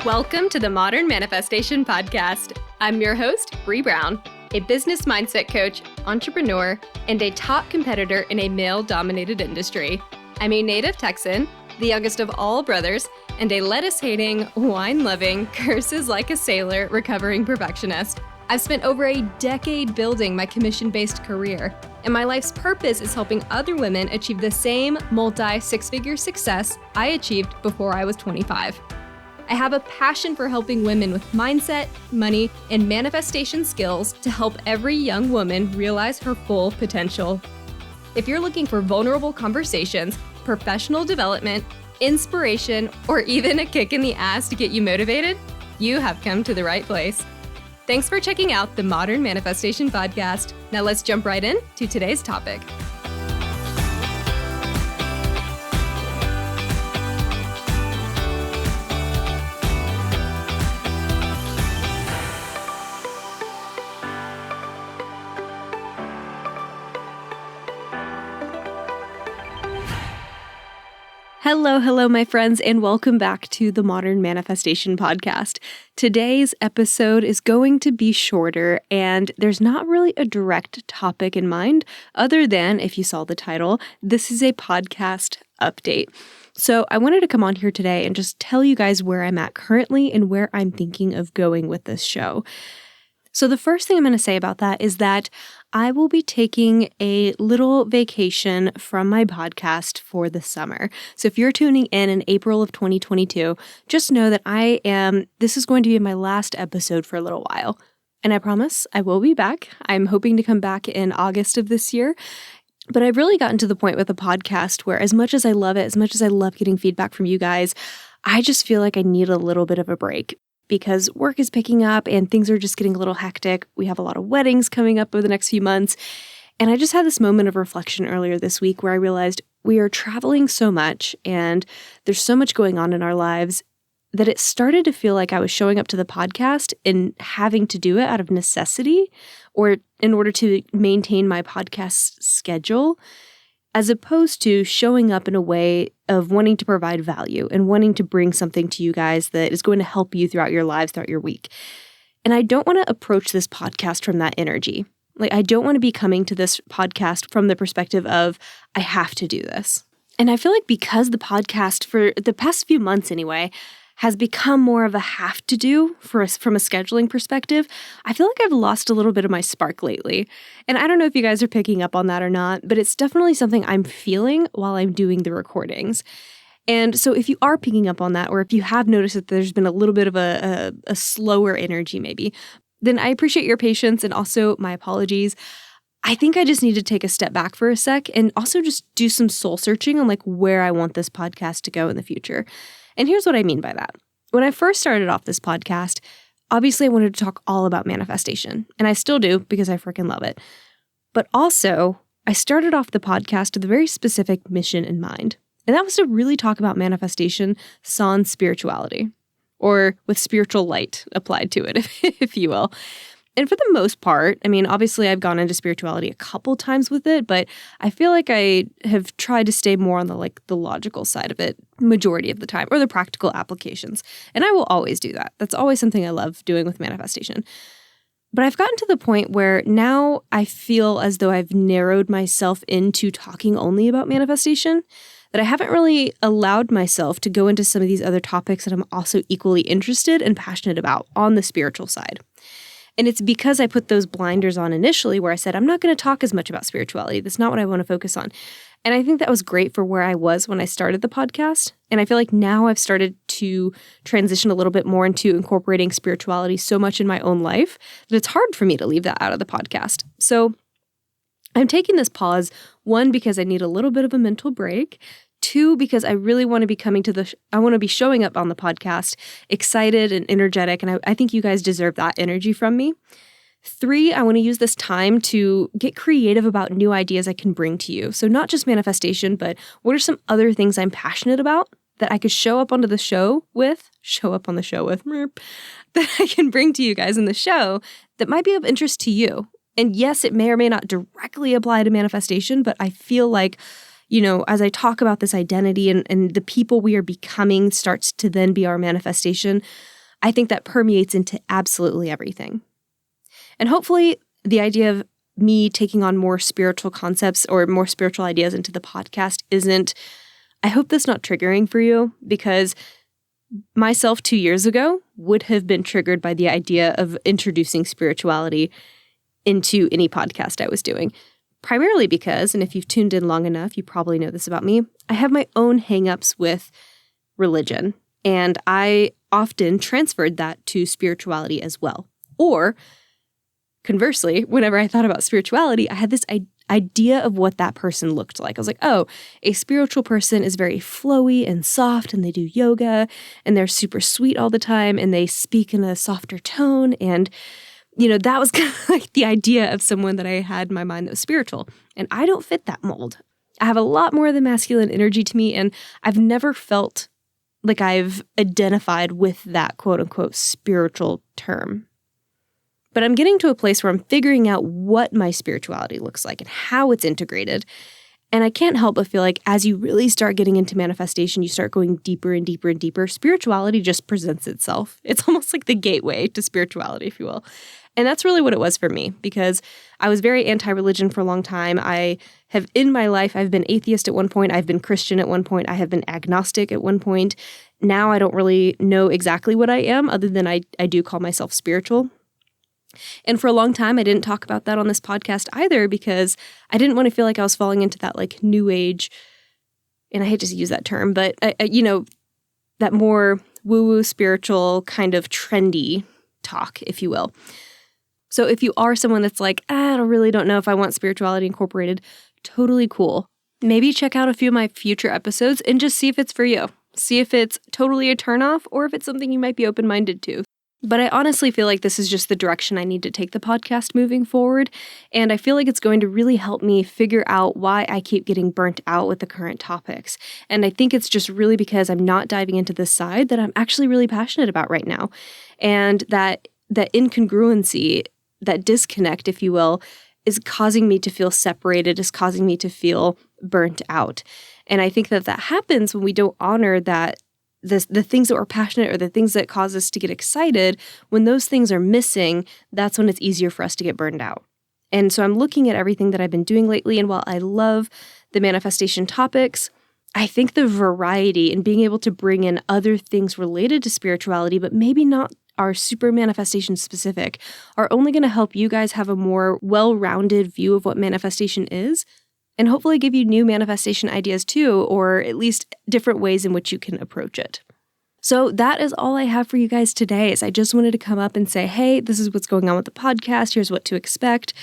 Welcome to the Modern Manifestation Podcast. I'm your host, Bree Brown, a business mindset coach, entrepreneur, and a top competitor in a male-dominated industry. I'm a native Texan, the youngest of all brothers, and a lettuce-hating, wine-loving, curses like a sailor, recovering perfectionist. I've spent over a decade building my commission-based career, and my life's purpose is helping other women achieve the same multi-six-figure success I achieved before I was 25. I have a passion for helping women with mindset, money, and manifestation skills to help every young woman realize her full potential. If you're looking for vulnerable conversations, professional development, inspiration, or even a kick in the ass to get you motivated, you have come to the right place. Thanks for checking out the Modern Manifestation Podcast. Now let's jump right in to today's topic. Hello, my friends, and welcome back to the Modern Manifestation Podcast. Today's episode is going to be shorter, and there's not really a direct topic in mind, other than, if you saw the title, this is a podcast update. So I wanted to come on here today and just tell you guys where I'm at currently and where I'm thinking of going with this show. So the first thing I'm going to say about that is that I will be taking a little vacation from my podcast for the summer. So if you're tuning in April of 2022, just know that this is going to be my last episode for a little while. And I promise I will be back. I'm hoping to come back in August of this year. But I've really gotten to the point with the podcast where as much as I love it, as much as I love getting feedback from you guys, I just feel like I need a little bit of a break. Because work is picking up and things are just getting a little hectic. We have a lot of weddings coming up over the next few months. And I just had this moment of reflection earlier this week where I realized we are traveling so much and there's so much going on in our lives that it started to feel like I was showing up to the podcast and having to do it out of necessity or in order to maintain my podcast schedule, as opposed to showing up in a way of wanting to provide value and wanting to bring something to you guys that is going to help you throughout your lives, throughout your week. And I don't want to approach this podcast from that energy. I don't want to be coming to this podcast from the perspective of, I have to do this. And I feel like because the podcast, for the past few months anyway, has become more of a have to do from a scheduling perspective, I feel like I've lost a little bit of my spark lately. And I don't know if you guys are picking up on that or not, but it's definitely something I'm feeling while I'm doing the recordings. And so if you are picking up on that, or if you have noticed that there's been a little bit of a slower energy maybe, then I appreciate your patience and also my apologies. I think I just need to take a step back for a sec and also just do some soul searching on where I want this podcast to go in the future. And here's what I mean by that. When I first started off this podcast, obviously I wanted to talk all about manifestation, and I still do because I freaking love it. But also, I started off the podcast with a very specific mission in mind, and that was to really talk about manifestation sans spirituality, or with spiritual light applied to it, if you will. And for the most part, obviously I've gone into spirituality a couple times with it, but I feel like I have tried to stay more on the logical side of it majority of the time, or the practical applications. And I will always do that. That's always something I love doing with manifestation. But I've gotten to the point where now I feel as though I've narrowed myself into talking only about manifestation, that I haven't really allowed myself to go into some of these other topics that I'm also equally interested and passionate about on the spiritual side. And it's because I put those blinders on initially where I said, I'm not going to talk as much about spirituality. That's not what I want to focus on. And I think that was great for where I was when I started the podcast. And I feel like now I've started to transition a little bit more into incorporating spirituality so much in my own life that it's hard for me to leave that out of the podcast. So I'm taking this pause, one, because I need a little bit of a mental break. Two, because I really want to be I want to be showing up on the podcast excited and energetic, and I think you guys deserve that energy from me. Three, I want to use this time to get creative about new ideas I can bring to you. So not just manifestation, but what are some other things I'm passionate about that I could show up on the show with, that I can bring to you guys in the show that might be of interest to you. And yes, it may or may not directly apply to manifestation, but I feel like as I talk about this identity and the people we are becoming starts to then be our manifestation, I think that permeates into absolutely everything. And hopefully the idea of me taking on more spiritual concepts or more spiritual ideas into the podcast I hope that's not triggering for you, because myself 2 years ago would have been triggered by the idea of introducing spirituality into any podcast I was doing. Primarily because, and if you've tuned in long enough, you probably know this about me, I have my own hangups with religion, and I often transferred that to spirituality as well. Or conversely, whenever I thought about spirituality, I had this idea of what that person looked like. I was like, oh, a spiritual person is very flowy and soft, and they do yoga, and they're super sweet all the time, and they speak in a softer tone. And, that was kind of like the idea of someone that I had in my mind that was spiritual. And I don't fit that mold. I have a lot more of the masculine energy to me, and I've never felt like I've identified with that quote unquote spiritual term. But I'm getting to a place where I'm figuring out what my spirituality looks like and how it's integrated. And I can't help but feel like as you really start getting into manifestation, you start going deeper and deeper and deeper. Spirituality just presents itself. It's almost like the gateway to spirituality, if you will. And that's really what it was for me, because I was very anti-religion for a long time. In my life, I've been atheist at one point. I've been Christian at one point. I have been agnostic at one point. Now I don't really know exactly what I am, other than I do call myself spiritual. And for a long time, I didn't talk about that on this podcast either, because I didn't want to feel like I was falling into that like new age, and I hate to use that term, but that more woo-woo spiritual kind of trendy talk, if you will. So if you are someone that's like, I really don't know if I want spirituality incorporated, totally cool. Maybe check out a few of my future episodes and just see if it's for you. See if it's totally a turnoff or if it's something you might be open-minded to. But I honestly feel like this is just the direction I need to take the podcast moving forward, and I feel like it's going to really help me figure out why I keep getting burnt out with the current topics. And I think it's just really because I'm not diving into this side that I'm actually really passionate about right now. And that incongruency, that disconnect, if you will, is causing me to feel separated, is causing me to feel burnt out. And I think that happens when we don't honor that the things that we're passionate or the things that cause us to get excited. When those things are missing, that's when it's easier for us to get burned out. And so I'm looking at everything that I've been doing lately, and while I love the manifestation topics, I think the variety and being able to bring in other things related to spirituality, but maybe not are super manifestation specific, are only going to help you guys have a more well-rounded view of what manifestation is, and hopefully give you new manifestation ideas too, or at least different ways in which you can approach it. So that is all I have for you guys today. Is I just wanted to come up and say, hey, this is what's going on with the podcast. Here's what to expect.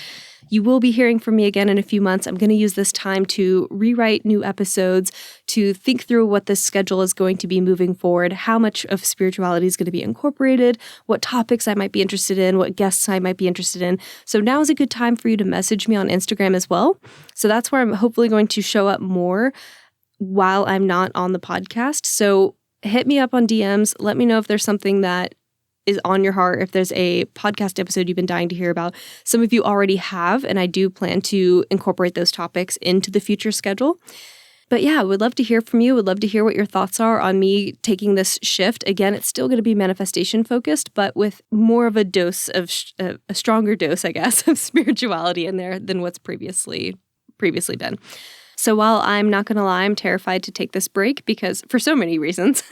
You will be hearing from me again in a few months. I'm going to use this time to rewrite new episodes, to think through what this schedule is going to be moving forward, how much of spirituality is going to be incorporated, what topics I might be interested in, what guests I might be interested in. So now is a good time for you to message me on Instagram as well. So that's where I'm hopefully going to show up more while I'm not on the podcast. So hit me up on DMs. Let me know if there's something that is on your heart, if there's a podcast episode you've been dying to hear about. Some of you already have, and I do plan to incorporate those topics into the future schedule. But yeah, would love to hear from you. Would love to hear what your thoughts are on me taking this shift. Again, it's still going to be manifestation focused, but with more of a dose of a stronger dose, I guess, of spirituality in there than what's previously been. So while I'm not going to lie, I'm terrified to take this break because for so many reasons.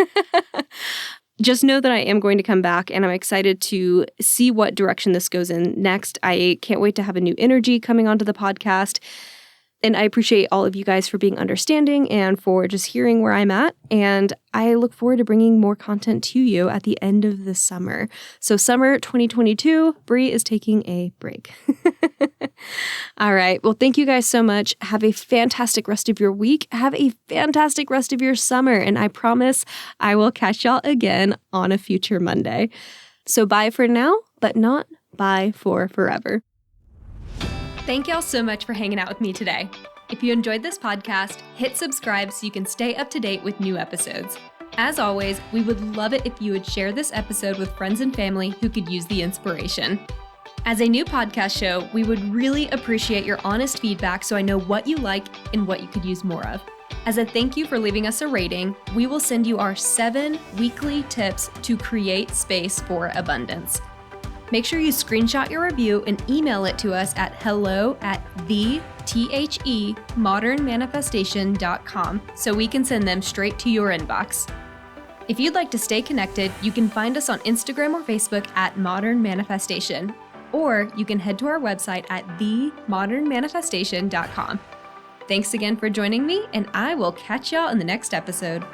Just know that I am going to come back, and I'm excited to see what direction this goes in next. I can't wait to have a new energy coming onto the podcast. And I appreciate all of you guys for being understanding and for just hearing where I'm at. And I look forward to bringing more content to you at the end of the summer. So summer 2022, Brie is taking a break. All right. Well, thank you guys so much. Have a fantastic rest of your week. Have a fantastic rest of your summer. And I promise I will catch y'all again on a future Monday. So bye for now, but not bye for forever. Thank y'all so much for hanging out with me today. If you enjoyed this podcast, hit subscribe so you can stay up to date with new episodes. As always, we would love it if you would share this episode with friends and family who could use the inspiration. As a new podcast show, we would really appreciate your honest feedback so I know what you like and what you could use more of. As a thank you for leaving us a rating, we will send you our 7 weekly tips to create space for abundance. Make sure you screenshot your review and email it to us at hello@themodernmanifestation.com so we can send them straight to your inbox. If you'd like to stay connected, you can find us on Instagram or Facebook at Modern Manifestation, or you can head to our website at themodernmanifestation.com. Thanks again for joining me, and I will catch y'all in the next episode.